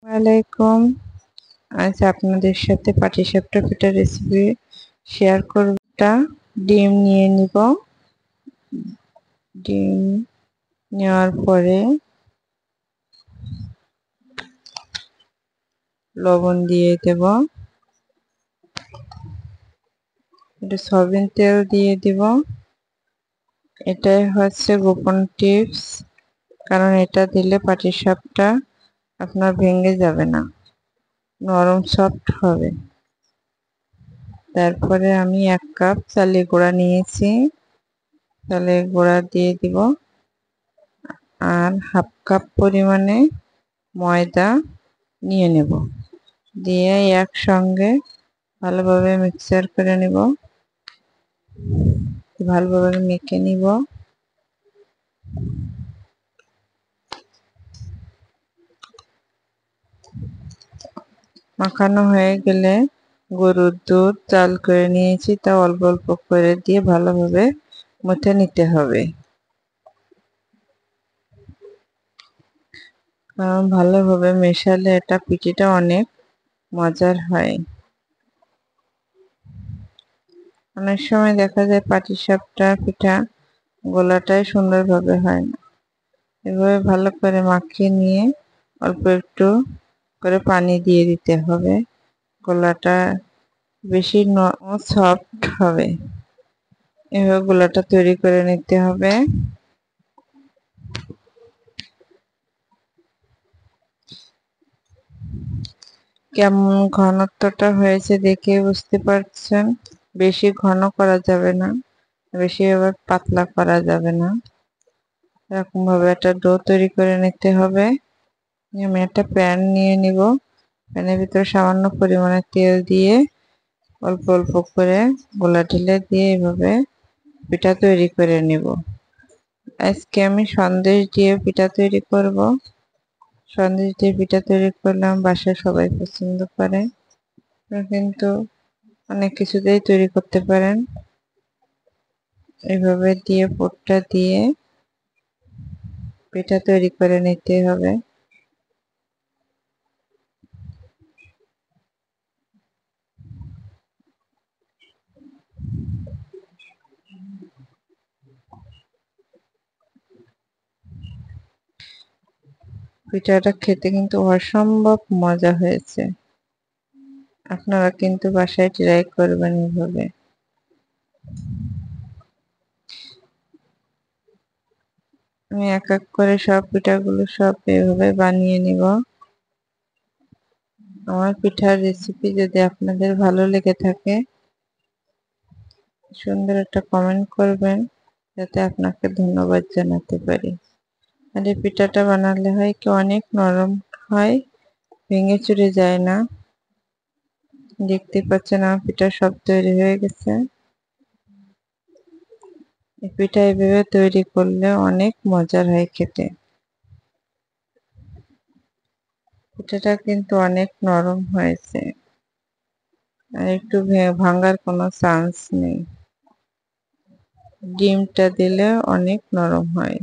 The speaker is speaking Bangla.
ওয়ালাইকুম। আজ আপনাদের সাথে পাটিসাপটা পিঠার রেসিপি শেয়ার করব। ডিম নিয়ে নিব। ডিম নেওয়ার পরে লবণ দিয়ে দেব, একটু সয়াবিন তেল দিয়ে দিব। এটাই হচ্ছে গোপন টিপস, কারণ এটা দিলে পাটিসাপটা আপনার ভেঙে যাবে না, নরম সফট হবে। তারপরে আমি 1 কাপ চালের গুঁড়া নিয়েছি, চালের গুঁড়া দিয়ে দিব। আর 1/2 কাপ পরিমাণে ময়দা নিয়ে নেব, দিয়ে একসঙ্গে ভালোভাবে মিক্সচার করে নেব, ভালোভাবে মেখে নিব। মাখানো হয়ে গেলে গরুর দুধ জাল করে নিয়েছি, তা অল্প অল্প করে দিয়ে ভালোভাবে মথে নিতে হবে, কারণ ভালোভাবে মেশালে এটা পিঠাটা অনেক মজার হয়। অনেক সময় দেখা যায় পাটিসাপটা পিঠা গোলাটাই সুন্দরভাবে হয় না। এভাবে ভালো করে মাখিয়ে নিয়ে অল্প একটু করে পানি দিয়ে দিতে হবে, গোলাটা বেশি সফট হবে। এভাবে গোলাটা তৈরি করে নিতে হবে। কেমন ঘনত্বটা হয়েছে দেখে বুঝতে পারছেন। বেশি ঘন করা যাবে না, বেশি আবার পাতলা করা যাবে না। এরকম ভাবে একটা ডো তৈরি করে নিতে হবে। আমি একটা প্যান নিয়ে নিব, প্যানের ভিতরে সামান্য পরিমাণে তেল দিয়ে অল্প অল্প করে গোলা ঢেলে দিয়ে এভাবে পিঠা তৈরি করে নিব। আজকে আমি সন্দেশ দিয়ে পিঠা তৈরি করব। সন্দেশ দিয়ে পিঠা তৈরি করলাম, বাসায় সবাই পছন্দ করে। কিন্তু অনেক কিছুতেই তৈরি করতে পারেন। এভাবে দিয়ে পুরটা দিয়ে পিঠা তৈরি করে নিতে হবে। পিঠাটা খেতে কিন্তু অসম্ভব মজা হয়েছে। আপনারা কিন্তু বাসায় ট্রাই করবেন এভাবে। আমি এক এক করে সব পিঠাগুলো সব এভাবে বানিয়ে নিব। আমার পিঠার রেসিপি যদি আপনাদের ভালো লেগে থাকে, সুন্দর একটা কমেন্ট করবেন, যাতে আপনাকে ধন্যবাদ জানাতে পারি। আর এই পিঠাটা বানালে হয় কি অনেক নরম হয়, ভেঙে চুরে যায় না। দেখতে পাচ্ছেন আমার পিঠা সব তৈরি হয়ে গেছে। এই পিঠা এভাবে তৈরি করলে অনেক মজার হয় খেতে। পিঠাটা কিন্তু অনেক নরম হয়েছে, আর একটু ভাঙার কোনো চান্স নেই। ডিমটা দিলে অনেক নরম হয়।